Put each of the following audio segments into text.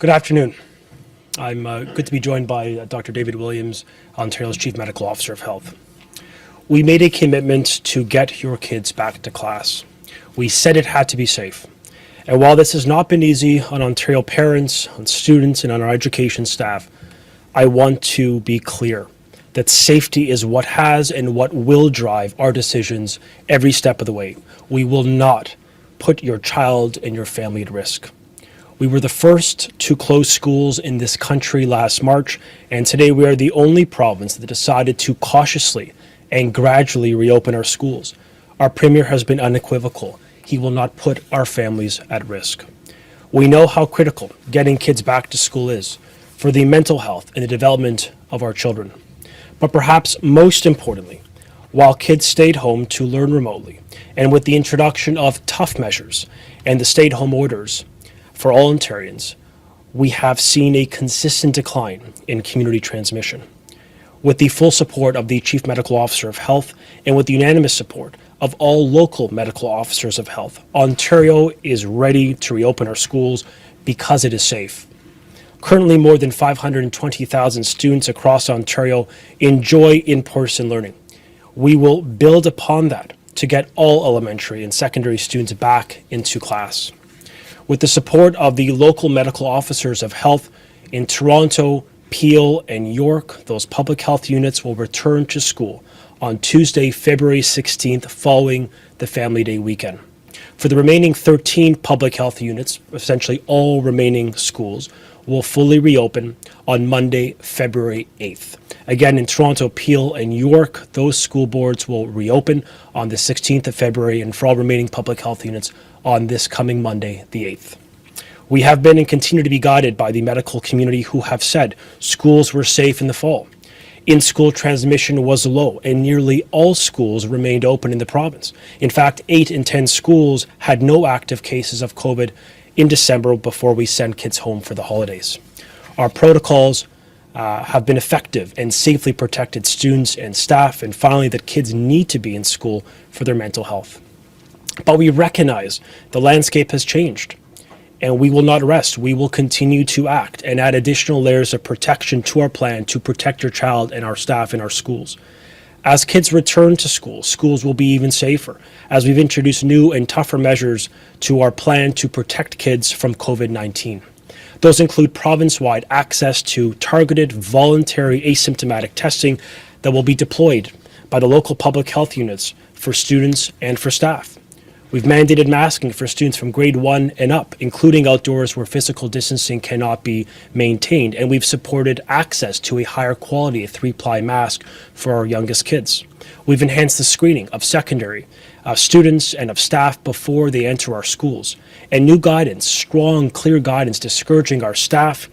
Good afternoon. I'm good to be joined by Dr. David Williams, Ontario's Chief Medical Officer of Health. We made a commitment to get your kids back to class. We said it had to be safe. And while this has not been easy on Ontario parents, on students, and on our education staff, I want to be clear that safety is what has and what will drive our decisions every step of the way. We will not put your child and your family at risk. We were the first to close schools in this country last March, and today we are the only province that decided to cautiously and gradually reopen our schools. Our Premier has been unequivocal. He will not put our families at risk. We know how critical getting kids back to school is for the mental health and the development of our children. But perhaps most importantly, while kids stayed home to learn remotely, and with the introduction of tough measures and the stay-at-home orders, for all Ontarians, we have seen a consistent decline in community transmission. With the full support of the Chief Medical Officer of Health and with the unanimous support of all local medical officers of health, Ontario is ready to reopen our schools because it is safe. Currently, more than 520,000 students across Ontario enjoy in-person learning. We will build upon that to get all elementary and secondary students back into class. With the support of the local medical officers of health in Toronto, Peel, and York, those public health units will return to school on Tuesday, February 16th, following the Family Day weekend. For the remaining 13 public health units, essentially all remaining schools, will fully reopen on Monday, February 8th. Again, in Toronto, Peel, and York, those school boards will reopen on the 16th of February, and for all remaining public health units on this coming Monday, the 8th. We have been and continue to be guided by the medical community who have said schools were safe in the fall. In-school transmission was low, and nearly all schools remained open in the province. In fact, 8 in 10 schools had no active cases of COVID in December before we sent kids home for the holidays. Our protocols have been effective and safely protected students and staff, and finally that kids need to be in school for their mental health. But we recognize the landscape has changed, and we will not rest. We will continue to act and add additional layers of protection to our plan to protect your child and our staff in our schools. As kids return to school, schools will be even safer, as we've introduced new and tougher measures to our plan to protect kids from COVID-19. Those include province-wide access to targeted, voluntary, asymptomatic testing that will be deployed by the local public health units for students and for staff. We've mandated masking for students from grade 1 and up, including outdoors where physical distancing cannot be maintained, and we've supported access to a higher quality 3-ply mask for our youngest kids. We've enhanced the screening of secondary students and of staff before they enter our schools, and new guidance, strong, clear guidance discouraging our staff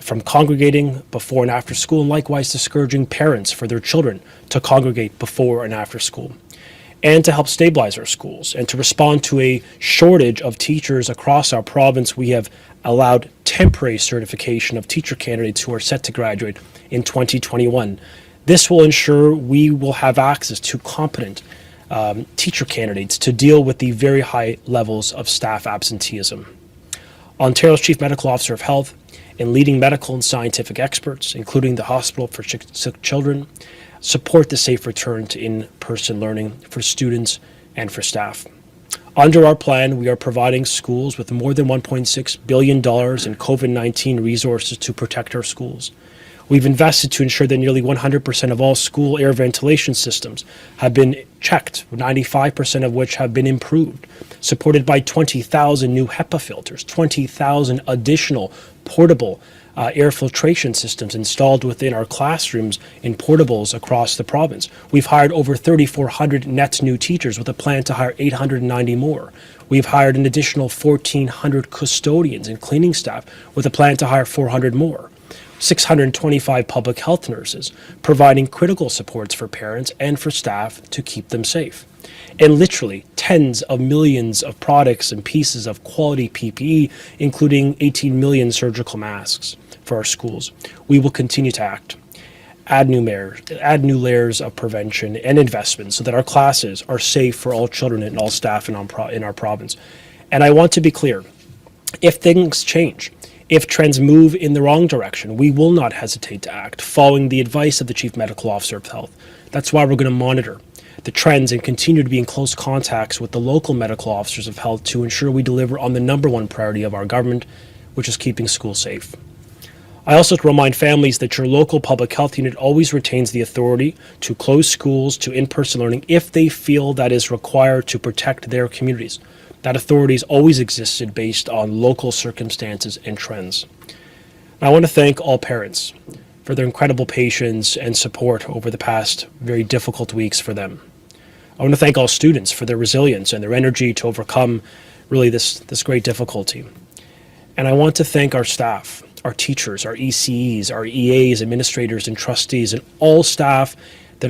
from congregating before and after school, and likewise discouraging parents for their children to congregate before and after school. And to help stabilize our schools and to respond to a shortage of teachers across our province, we have allowed temporary certification of teacher candidates who are set to graduate in 2021. This will ensure we will have access to competent teacher candidates to deal with the very high levels of staff absenteeism. Ontario's Chief Medical Officer of Health and leading medical and scientific experts, including the Hospital for Sick Children, support the safe return to in-person learning for students and for staff. Under our plan, we are providing schools with more than $1.6 billion in COVID-19 resources to protect our schools. We've invested to ensure that nearly 100% of all school air ventilation systems have been checked, 95% of which have been improved, supported by 20,000 new HEPA filters, 20,000 additional portable air filtration systems installed within our classrooms in portables across the province. We've hired over 3,400 net new teachers with a plan to hire 890 more. We've hired an additional 1,400 custodians and cleaning staff with a plan to hire 400 more. 625 public health nurses providing critical supports for parents and for staff to keep them safe. And literally tens of millions of products and pieces of quality PPE, including 18 million surgical masks for our schools. We will continue to act, add new layers of prevention and investment so that our classes are safe for all children and all staff in our province. And I want to be clear, if things change, If trends move in the wrong direction, we will not hesitate to act, following the advice of the Chief Medical Officer of Health. That's why we're going to monitor the trends and continue to be in close contacts with the local medical officers of health to ensure we deliver on the number one priority of our government, which is keeping schools safe. I also remind families that your local public health unit always retains the authority to close schools to in-person learning if they feel that is required to protect their communities. That authority has always existed based on local circumstances and trends. I want to thank all parents for their incredible patience and support over the past very difficult weeks for them. I want to thank all students for their resilience and their energy to overcome really this great difficulty. And I want to thank our staff, our teachers, our ECEs, our EAs, administrators, and trustees, and all staff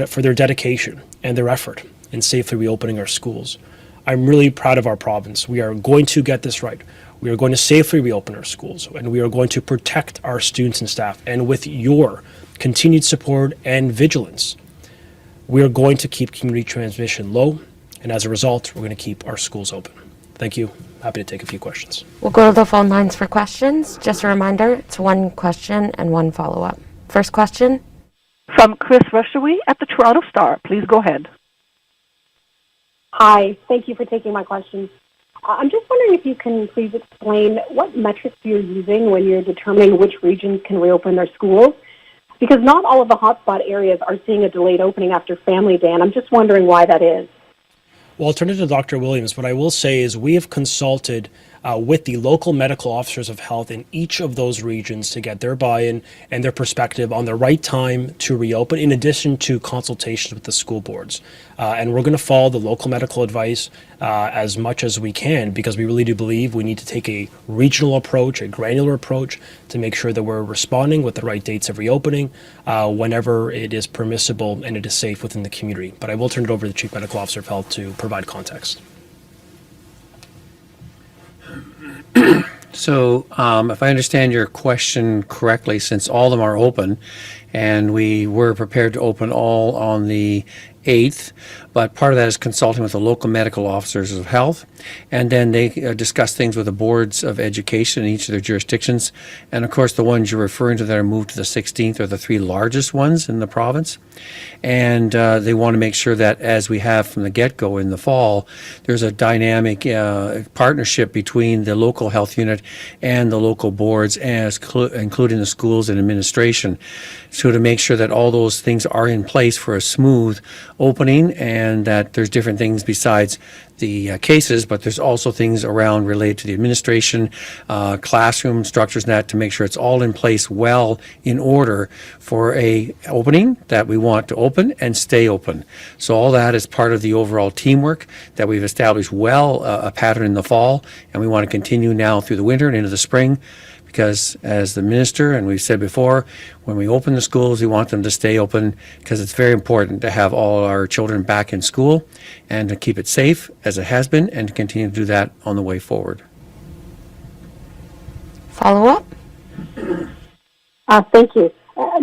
for their dedication and their effort in safely reopening our schools. I'm really proud of our province. We are going to get this right. We are going to safely reopen our schools, and we are going to protect our students and staff. And with your continued support and vigilance, we are going to keep community transmission low, and as a result, we're going to keep our schools open. Thank you. Happy to take a few questions. We'll go to the phone lines for questions. Just a reminder, it's one question and one follow-up. First question. From Chris Rushawi at the Toronto Star. Please go ahead. Hi. Thank you for taking my question. I'm just wondering if you can please explain what metrics you're using when you're determining which regions can reopen their schools, because not all of the hotspot areas are seeing a delayed opening after Family Day, and I'm just wondering why that is. Well, I'll turn it to Dr. Williams. What I will say is we have consulted with the local medical officers of health in each of those regions to get their buy-in and their perspective on the right time to reopen, in addition to consultations with the school boards. And we're going to follow the local medical advice as much as we can, because we really do believe we need to take a regional approach, a granular approach, to make sure that we're responding with the right dates of reopening whenever it is permissible and it is safe within the community. But I will turn it over to the Chief Medical Officer of Health to provide context. So if I understand your question correctly, since all of them are open, and we were prepared to open all on the 8th, but part of that is consulting with the local medical officers of health, and then they discuss things with the boards of education in each of their jurisdictions. And of course, the ones you're referring to that are moved to the 16th are the three largest ones in the province. And they want to make sure that, as we have from the get-go in the fall, there's a dynamic partnership between the local health unit and the local boards, including the schools and administration, so to make sure that all those things are in place for a smooth opening, and that there's different things besides the cases, but there's also things around related to the administration, classroom structures, and that, to make sure it's all in place well in order for a opening that we want to open and stay open. So all that is part of the overall teamwork that we've established well, a pattern in the fall, and we want to continue now through the winter and into the spring. Because as the minister, and we've said before, when we open the schools, we want them to stay open, because it's very important to have all our children back in school and to keep it safe as it has been, and to continue to do that on the way forward. Follow-up? Thank you.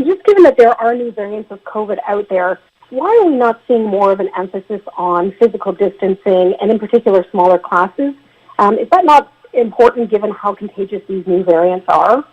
Just given that there are new variants of COVID out there, why are we not seeing more of an emphasis on physical distancing, and in particular smaller classes? Is that not important given how contagious these new variants are?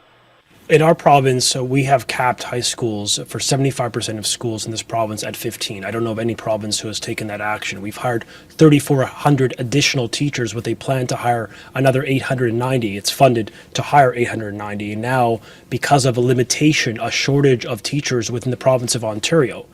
In our province, we have capped high schools for 75% of schools in this province at 15. I don't know of any province who has taken that action. We've hired 3,400 additional teachers with a plan to hire another 890. It's funded to hire 890. And now, because of a limitation, a shortage of teachers within the province of Ontario,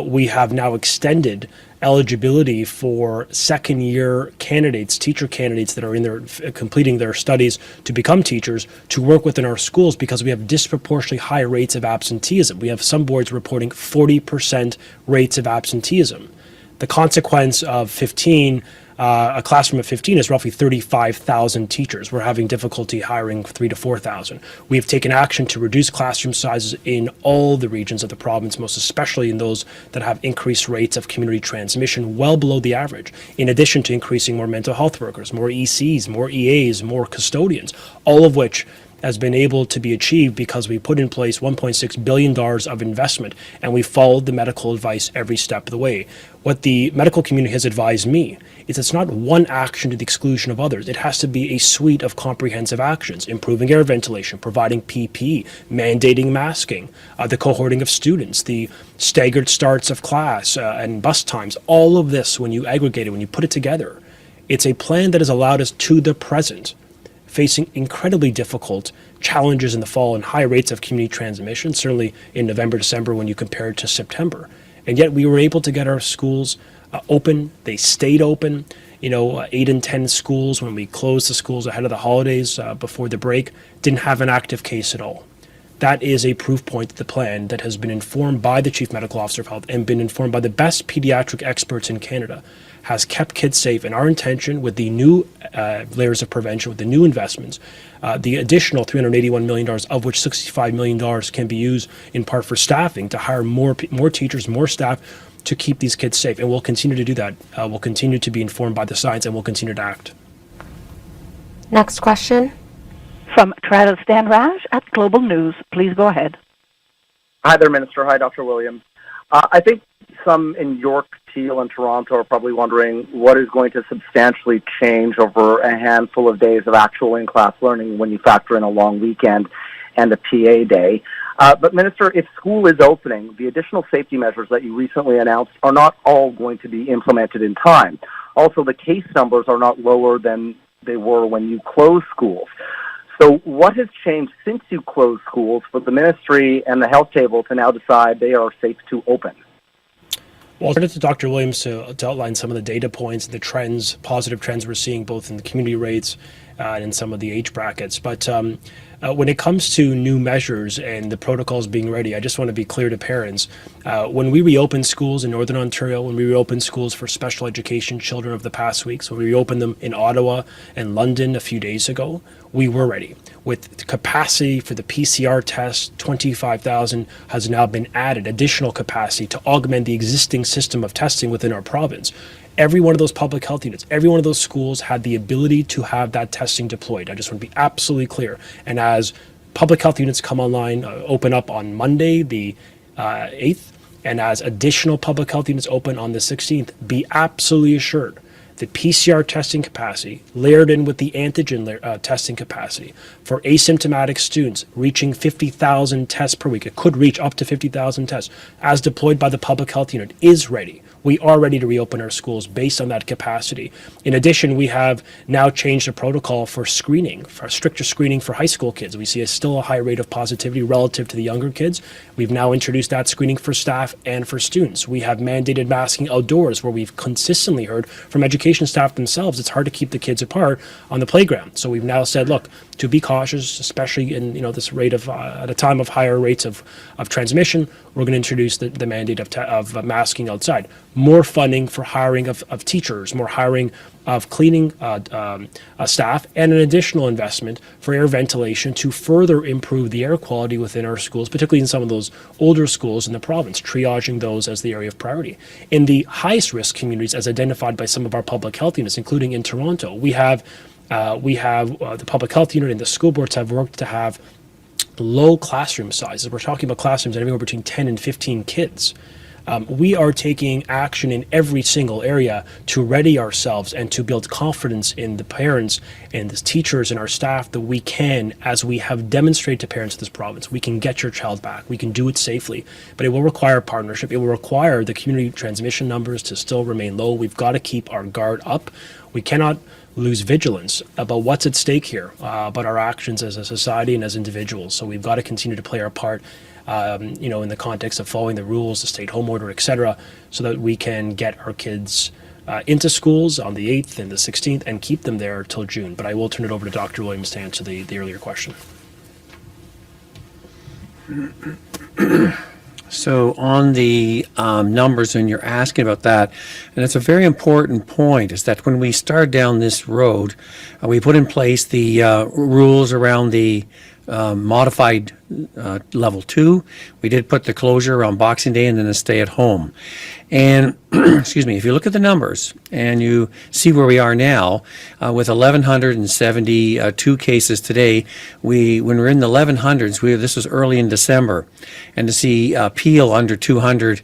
we have now extended eligibility for second-year candidates, teacher candidates that are in their completing their studies to become teachers, to work within our schools, because we have disproportionately high rates of absenteeism. We have some boards reporting 40% rates of absenteeism. The consequence of 15, a classroom of 15 is roughly 35,000 teachers. We're having difficulty hiring 3,000 to 4,000. We have taken action to reduce classroom sizes in all the regions of the province, most especially in those that have increased rates of community transmission, well below the average, in addition to increasing more mental health workers, more ECs, more EAs, more custodians, all of which has been able to be achieved because we put in place $1.6 billion of investment, and we followed the medical advice every step of the way. What the medical community has advised me is it's not one action to the exclusion of others. It has to be a suite of comprehensive actions: improving air ventilation, providing PPE, mandating masking, the cohorting of students, the staggered starts of class and bus times. All of this, when you aggregate it, when you put it together, it's a plan that has allowed us to the present, facing incredibly difficult challenges in the fall and high rates of community transmission, certainly in November, December, when you compare it to September. And yet we were able to get our schools open. They stayed open. 8 and 10 schools, when we closed the schools ahead of the holidays before the break, didn't have an active case at all. That is a proof point that the plan that has been informed by the Chief Medical Officer of Health and been informed by the best pediatric experts in Canada has kept kids safe. And our intention with the new layers of prevention, with the new investments, the additional $381 million, of which $65 million can be used in part for staffing, to hire more teachers, more staff, to keep these kids safe. And we'll continue to do that. We'll continue to be informed by the science, and we'll continue to act. Next question. From Travis Danraj at Global News. Please go ahead. Hi there, Minister. Hi, Dr. Williams. I think some in York, Teal, and Toronto are probably wondering what is going to substantially change over a handful of days of actual in-class learning when you factor in a long weekend and a PA day. But, Minister, if school is opening, the additional safety measures that you recently announced are not all going to be implemented in time. Also, the case numbers are not lower than they were when you closed schools. So what has changed since you closed schools for the ministry and the health table to now decide they are safe to open? Well, I'll turn it to Dr. Williams to outline some of the data points and the trends, positive trends we're seeing both in the community rates and in some of the age brackets. But when it comes to new measures and the protocols being ready, I just want to be clear to parents. When we reopened schools in Northern Ontario, when we reopened schools for special education children of the past weeks, when we reopened them in Ottawa and London a few days ago, we were ready. With capacity for the PCR test, 25,000 has now been added, additional capacity to augment the existing system of testing within our province. Every one of those public health units, every one of those schools had the ability to have that testing deployed. I just want to be absolutely clear. And as public health units come online, open up on Monday, the 8th, and as additional public health units open on the 16th, be absolutely assured that PCR testing capacity, layered in with the antigen testing capacity for asymptomatic students, reaching 50,000 tests per week. It could reach up to 50,000 tests, as deployed by the public health unit, is ready. We are ready to reopen our schools based on that capacity. In addition, we have now changed the protocol for screening, for stricter screening for high school kids. We see still a high rate of positivity relative to the younger kids. We've now introduced that screening for staff and for students. We have mandated masking outdoors, where we've consistently heard from education staff themselves it's hard to keep the kids apart on the playground. So we've now said, look, to be cautious, especially in this rate of at a time of higher rates of transmission, we're going to introduce the mandate of masking outside. More funding for hiring of teachers, more hiring of cleaning staff, and an additional investment for air ventilation to further improve the air quality within our schools, particularly in some of those older schools in the province, triaging those as the area of priority. In the highest risk communities, as identified by some of our public health units, including in Toronto, we have the public health unit and the school boards have worked to have low classroom sizes. We're talking about classrooms anywhere between 10 and 15 kids. We are taking action in every single area to ready ourselves and to build confidence in the parents and the teachers and our staff that we can, as we have demonstrated to parents of this province, we can get your child back. We can do it safely, but it will require partnership. It will require the community transmission numbers to still remain low. We've got to keep our guard up. We cannot lose vigilance about what's at stake here, about our actions as a society and as individuals. So we've got to continue to play our part, in the context of following the rules, the stay-at-home order, etc., so that we can get our kids into schools on the 8th and the 16th and keep them there till June. But I will turn it over to Dr. Williams to answer the earlier question. So on the numbers, and you're asking about that, and it's a very important point, is that when we started down this road, we put in place the rules around the modified level 2. We did put the closure on Boxing Day and then a stay at home. And excuse me, if you look at the numbers and you see where we are now with 1,172 cases today, when we're in the 1100s, this was early in December, and to see Peel under 200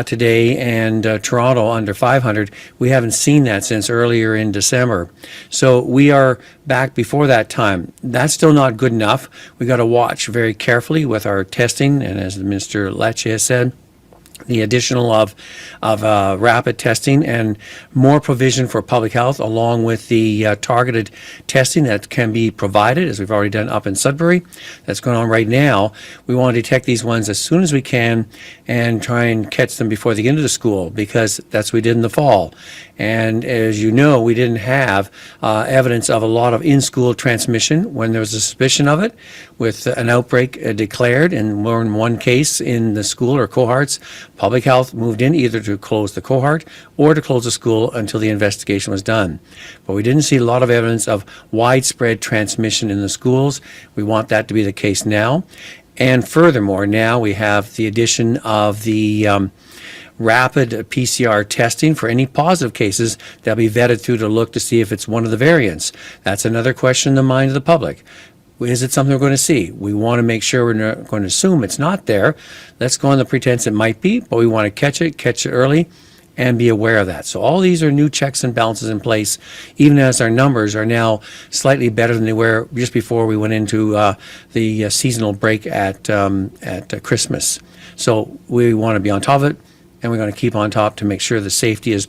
today and Toronto under 500, we haven't seen that since earlier in December. So we are back before that time. That's still not good enough. We got to watch very carefully with our testing, and as Minister Lecce has said, the additional of rapid testing and more provision for public health, along with the targeted testing that can be provided, as we've already done up in Sudbury. That's going on right now. We want to detect these ones as soon as we can and try and catch them before the end of the school, because that's what we did in the fall. And as you know, we didn't have evidence of a lot of in-school transmission when there was a suspicion of it, with an outbreak declared, and more than one case in the school or cohorts. Public health moved in either to close the cohort or to close the school until the investigation was done. But we didn't see a lot of evidence of widespread transmission in the schools. We want that to be the case now. And furthermore, now we have the addition of the rapid PCR testing for any positive cases that'll be vetted through to look to see if it's one of the variants. That's another question in the mind of the public. Is it something we're going to see? We want to make sure we're not going to assume it's not there. Let's go on the pretense it might be, but we want to catch it early, and be aware of that. So all these are new checks and balances in place, even as our numbers are now slightly better than they were just before we went into the seasonal break at Christmas. So we want to be on top of it, and we're going to keep on top to make sure the safety is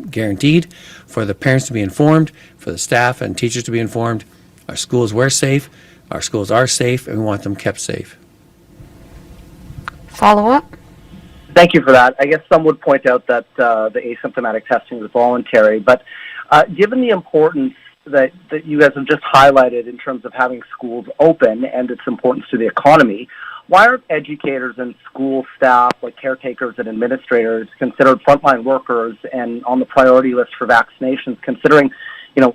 guaranteed, for the parents to be informed, for the staff and teachers to be informed. Our schools were safe, our schools are safe, and we want them kept safe. Follow-up? Thank you for that. I guess some would point out that the asymptomatic testing is voluntary, but given the importance that you guys have just highlighted in terms of having schools open and its importance to the economy, why aren't educators and school staff, like caretakers and administrators, considered frontline workers and on the priority list for vaccinations, considering,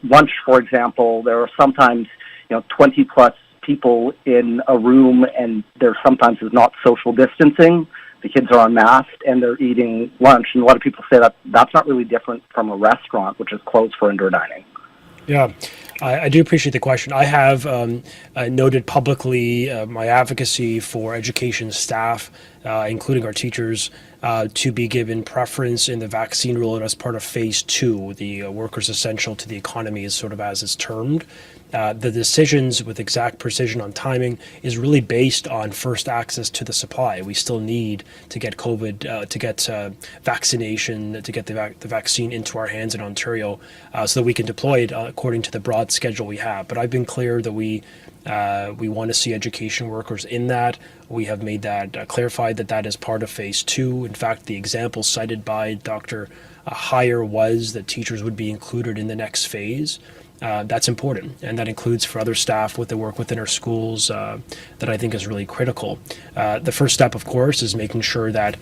lunch, for example, there are sometimes, 20 plus people in a room, and there sometimes is not social distancing. The kids are unmasked and they're eating lunch, and a lot of people say that that's not really different from a restaurant, which is closed for indoor dining. Yeah, I do appreciate the question. I have noted publicly my advocacy for education staff, including our teachers, to be given preference in the vaccine rollout as part of phase 2. The workers essential to the economy is sort of as it's termed. The decisions with exact precision on timing is really based on first access to the supply. We still need to get COVID, to get vaccination, to get the vaccine into our hands in Ontario, so that we can deploy it according to the broad schedule we have. But I've been clear that we want to see education workers in that. We have made that clarified that is part of phase 2. In fact, the example cited by Dr. Heyer was that teachers would be included in the next phase. That's important, and that includes for other staff with the work within our schools that I think is really critical. The first step, of course, is making sure that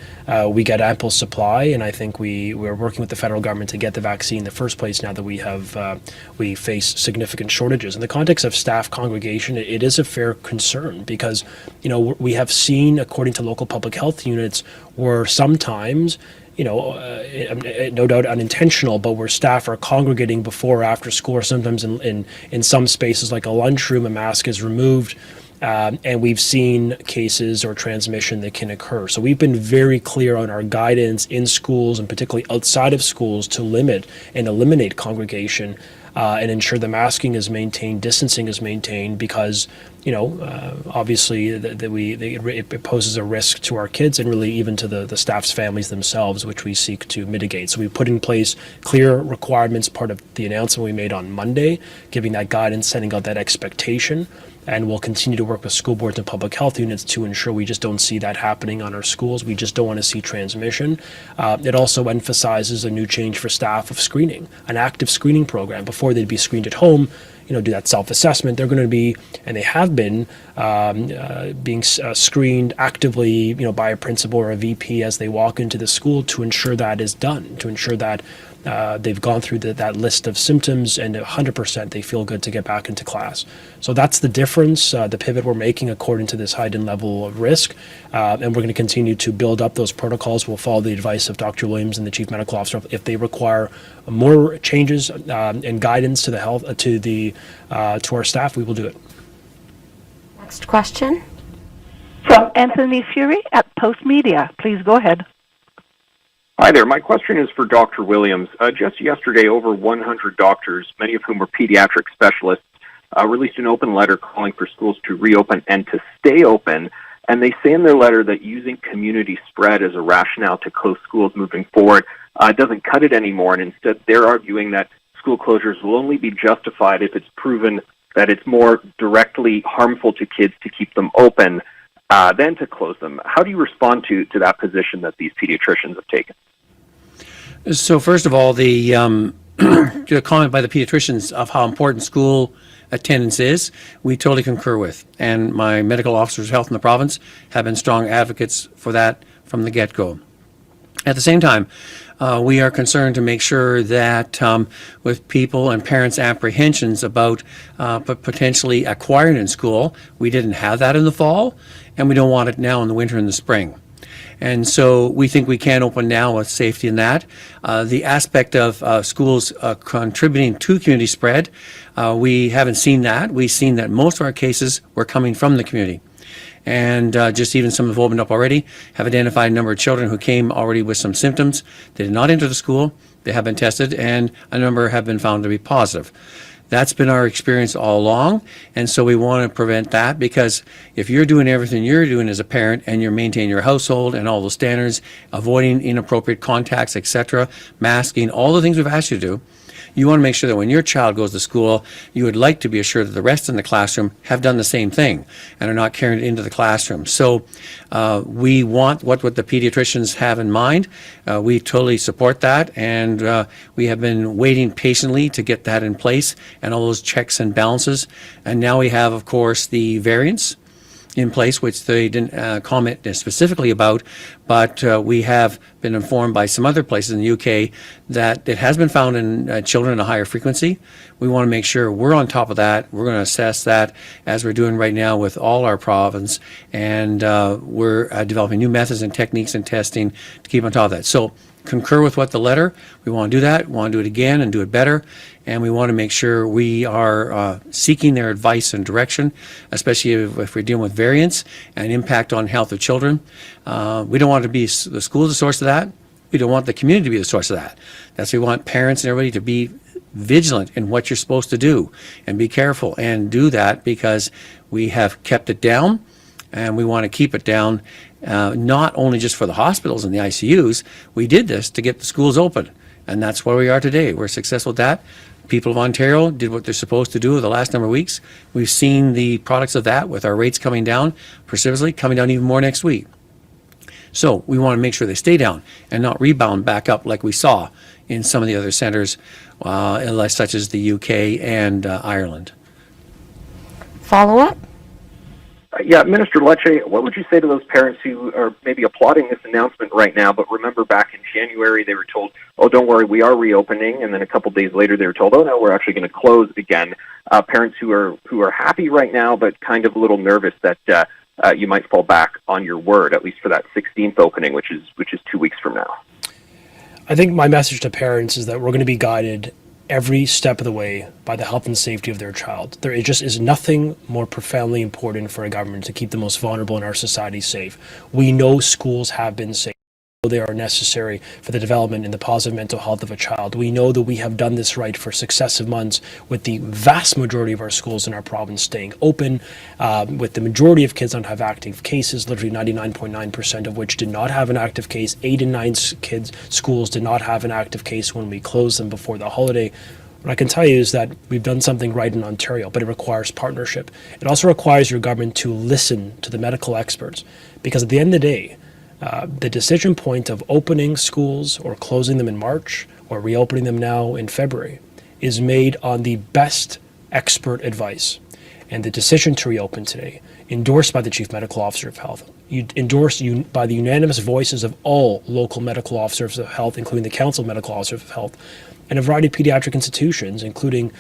we get ample supply, and I think we're working with the federal government to get the vaccine in the first place now that we face significant shortages. In the context of staff congregation, it is a fair concern because, we have seen, according to local public health units, where sometimes no doubt unintentional, but where staff are congregating before or after school, or sometimes in some spaces like a lunchroom, a mask is removed, and we've seen cases or transmission that can occur. So we've been very clear on our guidance in schools, and particularly outside of schools, to limit and eliminate congregation and ensure the masking is maintained, distancing is maintained, because obviously it poses a risk to our kids and really even to the staff's families themselves, which we seek to mitigate. So we put in place clear requirements, part of the announcement we made on Monday, giving that guidance, sending out that expectation, and we'll continue to work with school boards and public health units to ensure we just don't see that happening on our schools. We just don't want to see transmission. It also emphasizes a new change for staff of screening, an active screening program. Before they'd be screened at home, do that self-assessment. They're going to be, and they have been, being screened actively, by a principal or a VP as they walk into the school, to ensure that is done, to ensure that they've gone through that list of symptoms, and 100% they feel good to get back into class. So that's the difference, the pivot we're making according to this heightened level of risk. And we're going to continue to build up those protocols. We'll follow the advice of Dr. Williams and the Chief Medical Officer. If they require more changes and guidance to the health to our staff, we will do it. Next question. From Anthony Fury at Post Media. Please go ahead. Hi there. My question is for Dr. Williams. Just yesterday, over 100 doctors, many of whom were pediatric specialists, released an open letter calling for schools to reopen and to stay open. And they say in their letter that using community spread as a rationale to close schools moving forward doesn't cut it anymore. And instead, they're arguing that school closures will only be justified if it's proven that it's more directly harmful to kids to keep them open than to close them. How do you respond to that position that these pediatricians have taken? So first of all, the comment by the pediatricians of how important school attendance is, we totally concur with. And my medical officers of health in the province have been strong advocates for that from the get-go. At the same time, we are concerned to make sure that with people and parents' apprehensions about potentially acquiring in school, we didn't have that in the fall, and we don't want it now in the winter and the spring. And so we think we can open now with safety in that. The aspect of schools contributing to community spread, we haven't seen that. We've seen that most of our cases were coming from the community. And just even some have opened up already, have identified a number of children who came already with some symptoms. They did not enter the school. They have been tested, and a number have been found to be positive. That's been our experience all along, and so we want to prevent that, because if you're doing everything you're doing as a parent and you're maintaining your household and all those standards, avoiding inappropriate contacts, etc., masking, all the things we've asked you to do, you want to make sure that when your child goes to school, you would like to be assured that the rest in the classroom have done the same thing and are not carrying it into the classroom. So we want what the pediatricians have in mind. We totally support that, and we have been waiting patiently to get that in place and all those checks and balances. And now we have, of course, the variants in place, which they didn't comment specifically about, but we have been informed by some other places in the UK that it has been found in children at a higher frequency. We want to make sure we're on top of that. We're going to assess that as we're doing right now with all our province, and we're developing new methods and techniques and testing to keep on top of that. So concur with what the letter, we want to do that, we want to do it again and do it better, and we want to make sure we are seeking their advice and direction, especially if we're dealing with variants and impact on health of children. We don't want to be the school the source of that. We don't want the community to be the source of that. That's why we want parents and everybody to be vigilant in what you're supposed to do and be careful and do that, because we have kept it down and we want to keep it down. Not only just for the hospitals and the ICUs, we did this to get the schools open, and that's where we are today. We're successful with that. People of Ontario did what they're supposed to do over the last number of weeks. We've seen the products of that with our rates coming down precipitously, coming down even more next week. So we want to make sure they stay down and not rebound back up like we saw in some of the other centres, such as the UK and Ireland. Follow-up? Yeah, Minister Lecce, what would you say to those parents who are maybe applauding this announcement right now, but remember back in January they were told, oh, don't worry, we are reopening, and then a couple days later they were told, oh, no, we're actually going to close again. Parents who are happy right now, but kind of a little nervous that you might fall back on your word, at least for that 16th opening, which is 2 weeks from now. I think my message to parents is that we're going to be guided every step of the way by the health and safety of their child. There just is nothing more profoundly important for a government to keep the most vulnerable in our society safe. We know schools have been safe. They are necessary for the development and the positive mental health of a child. We know that we have done this right for successive months with the vast majority of our schools in our province staying open, with the majority of kids not have active cases, literally 99.9% of which did not have an active case. 8 in 9 schools did not have an active case when we closed them before the holiday. What I can tell you is that we've done something right in Ontario, but it requires partnership. It also requires your government to listen to the medical experts, because at the end of the day, the decision point of opening schools or closing them in March or reopening them now in February is made on the best expert advice. And the decision to reopen today endorsed by the Chief Medical Officer of Health, endorsed by the unanimous voices of all local medical officers of health, including the Council of Medical Officers of Health, and a variety of pediatric institutions, including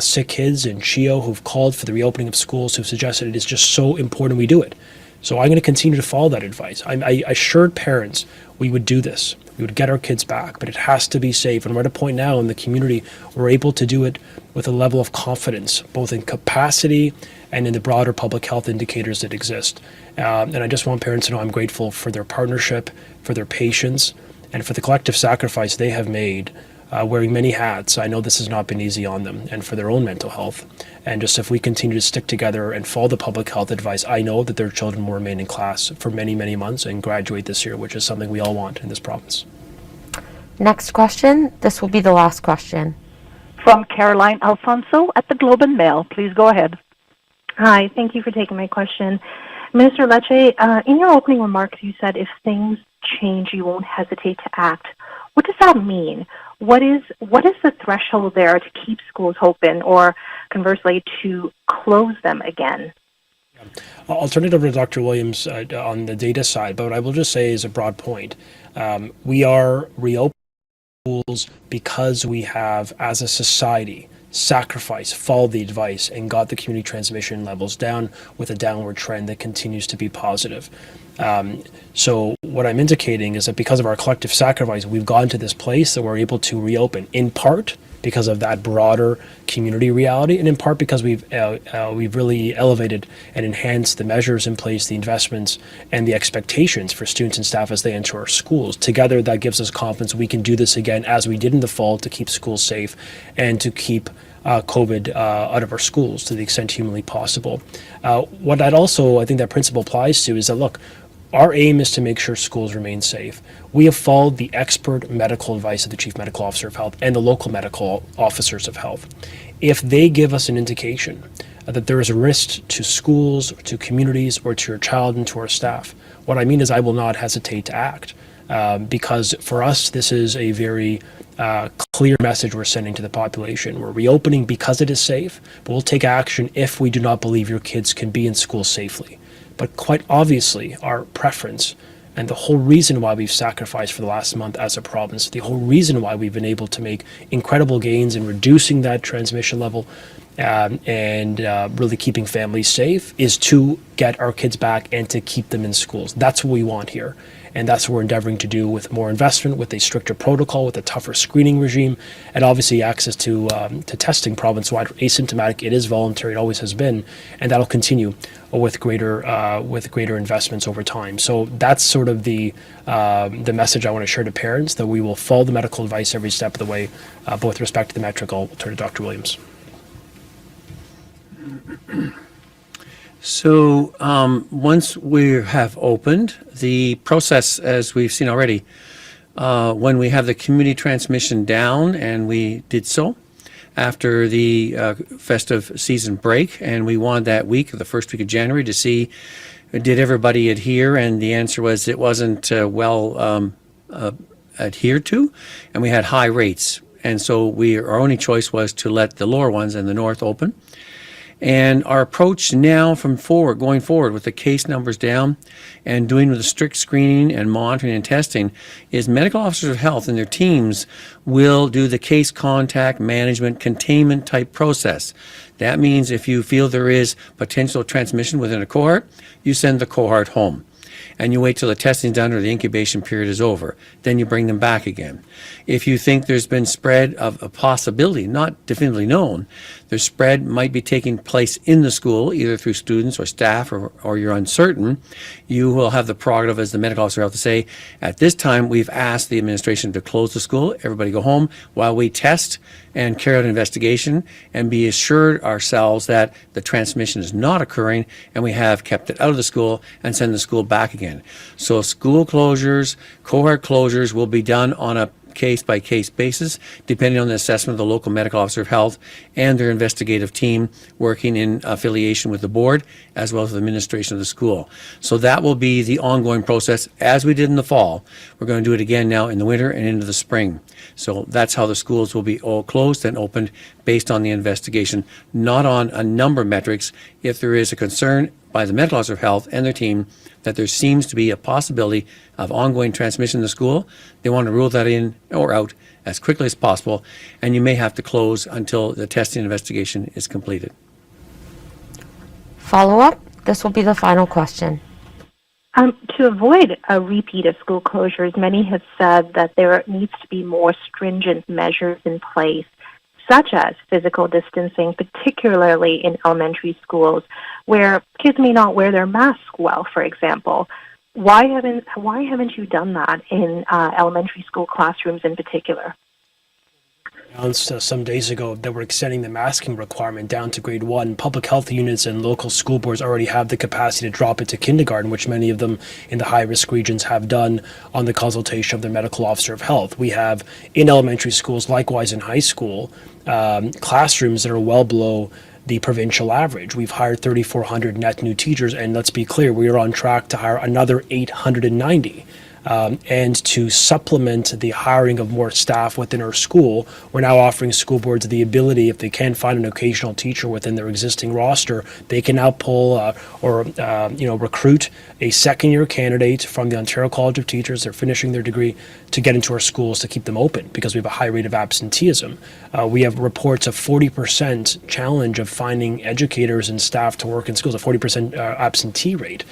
Sick Kids and CHIO, who've called for the reopening of schools, who've suggested it is just so important we do it. So I'm going to continue to follow that advice. I assured parents we would do this. We would get our kids back, but it has to be safe. And we're at a point now in the community where we're able to do it with a level of confidence, both in capacity and in the broader public health indicators that exist. And I just want parents to know I'm grateful for their partnership, for their patience, and for the collective sacrifice they have made, wearing many hats. I know this has not been easy on them, and for their own mental health. And just if we continue to stick together and follow the public health advice, I know that their children will remain in class for many, many months and graduate this year, which is something we all want in this province. Next question. This will be the last question. From Caroline Alfonso at the Globe and Mail. Please go ahead. Hi, thank you for taking my question. Minister Lecce, in your opening remarks, you said if things change, you won't hesitate to act. What does that mean? What is the threshold there to keep schools open, or conversely, to close them again? I'll turn it over to Dr. Williams on the data side, but what I will just say is a broad point. We are reopening schools because we have, as a society, sacrificed, followed the advice, and got the community transmission levels down with a downward trend that continues to be positive. So what I'm indicating is that because of our collective sacrifice, we've gotten to this place that we're able to reopen, in part because of that broader community reality, and in part because we've really elevated and enhanced the measures in place, the investments, and the expectations for students and staff as they enter our schools. Together, that gives us confidence we can do this again as we did in the fall to keep schools safe and to keep COVID out of our schools to the extent humanly possible. What that also, I think that principle applies to is that, look, our aim is to make sure schools remain safe. We have followed the expert medical advice of the Chief Medical Officer of Health and the local medical officers of health. If they give us an indication that there is a risk to schools, to communities, or to your child and to our staff, what I mean is I will not hesitate to act. Because for us, this is a very clear message we're sending to the population. We're reopening because it is safe, but we'll take action if we do not believe your kids can be in school safely. But quite obviously, our preference and the whole reason why we've sacrificed for the last month as a province, the whole reason why we've been able to make incredible gains in reducing that transmission level and really keeping families safe, is to get our kids back and to keep them in schools. That's what we want here. And that's what we're endeavoring to do with more investment, with a stricter protocol, with a tougher screening regime, and obviously access to testing province-wide. Asymptomatic, it is voluntary, it always has been, and that'll continue with greater investments over time. So that's sort of the message I want to share to parents, that we will follow the medical advice every step of the way, both with respect to the metric. I'll turn to Dr. Williams. So once we have opened, the process, as we've seen already, when we have the community transmission down, and we did so after the festive season break, and we wanted that week, the first week of January, to see did everybody adhere, and the answer was it wasn't well adhered to, and we had high rates. And so our only choice was to let the lower ones in the north open. And our approach now going forward with the case numbers down and doing with the strict screening and monitoring and testing is medical officers of health and their teams will do the case contact management containment type process. That means if you feel there is potential transmission within a cohort, you send the cohort home. And you wait till the testing's done or the incubation period is over. Then you bring them back again. If you think there's been spread of a possibility, not definitively known, the spread might be taking place in the school, either through students or staff, or you're uncertain, you will have the prerogative as the medical officer have to say, at this time we've asked the administration to close the school, everybody go home while we test and carry out an investigation and be assured ourselves that the transmission is not occurring and we have kept it out of the school and send the school back again. So school closures, cohort closures will be done on a case-by-case basis, depending on the assessment of the local medical officer of health and their investigative team working in affiliation with the board, as well as the administration of the school. So that will be the ongoing process as we did in the fall. We're going to do it again now in the winter and into the spring. So that's how the schools will be all closed and opened based on the investigation, not on a number of metrics. If there is a concern by the medical officer of health and their team that there seems to be a possibility of ongoing transmission in the school, they want to rule that in or out as quickly as possible, and you may have to close until the testing investigation is completed. Follow-up? This will be the final question. To avoid a repeat of school closures, many have said that there needs to be more stringent measures in place, such as physical distancing, particularly in elementary schools, where kids may not wear their mask well, for example. Why haven't you done that in elementary school classrooms in particular? Announced some days ago that we're extending the masking requirement down to grade 1. Public health units and local school boards already have the capacity to drop it to kindergarten, which many of them in the high-risk regions have done on the consultation of their medical officer of health. We have in elementary schools, likewise in high school, classrooms that are well below the provincial average. We've hired 3,400 net new teachers, and let's be clear, we are on track to hire another 890. And to supplement the hiring of more staff within our school, we're now offering school boards the ability, if they can't find an occasional teacher within their existing roster, they can now pull or recruit a second-year candidate from the Ontario College of Teachers. They're finishing their degree to get into our schools to keep them open because we have a high rate of absenteeism. We have reports of 40% challenge of finding educators and staff to work in schools, a 40% absentee rate,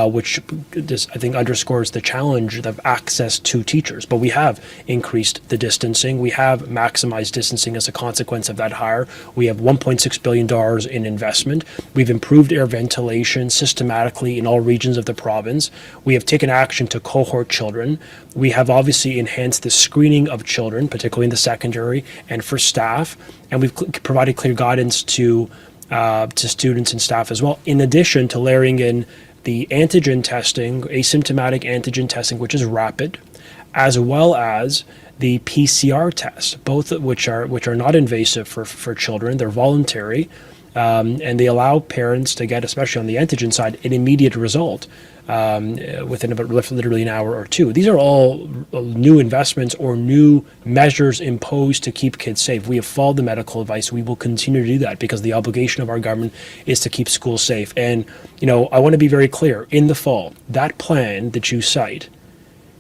which just, I think, underscores the challenge of access to teachers. But we have increased the distancing. We have maximized distancing as a consequence of that hire. We have $1.6 billion in investment. We've improved air ventilation systematically in all regions of the province. We have taken action to cohort children. We have obviously enhanced the screening of children, particularly in the secondary and for staff. And we've provided clear guidance to students and staff as well, in addition to layering in the antigen testing, asymptomatic antigen testing, which is rapid, as well as the PCR tests, both of which are not invasive for children. They're voluntary, and they allow parents to get, especially on the antigen side, an immediate result within about literally an hour or two. These are all new investments or new measures imposed to keep kids safe. We have followed the medical advice. We will continue to do that because the obligation of our government is to keep schools safe. And, I want to be very clear. In the fall, that plan that you cite,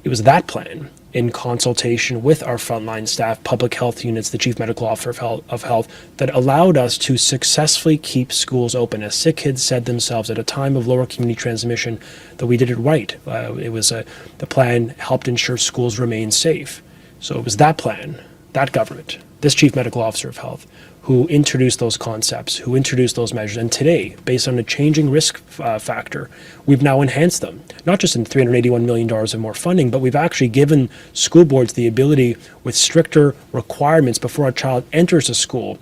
it was that plan in consultation with our frontline staff, public health units, the chief medical officer of health, that allowed us to successfully keep schools open. As sick kids said themselves, at a time of lower community transmission, that we did it right. The plan helped ensure schools remain safe. So it was that plan, that government, this chief medical officer of health, who introduced those concepts, who introduced those measures. And today, based on a changing risk factor, we've now enhanced them, not just in $381 million of more funding, but we've actually given school boards the ability with stricter requirements before a child enters a school,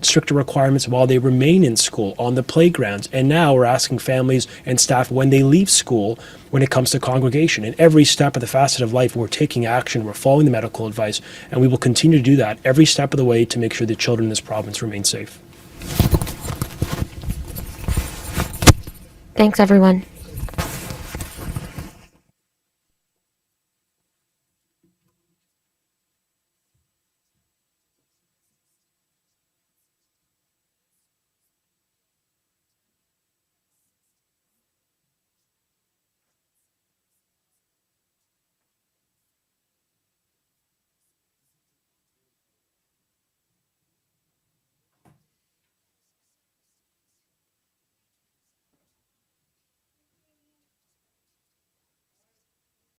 stricter requirements while they remain in school, on the playgrounds. And now we're asking families and staff when they leave school, when it comes to congregation. In every step of the facet of life, we're taking action, we're following the medical advice, and we will continue to do that every step of the way to make sure the children in this province remain safe. Thanks, everyone.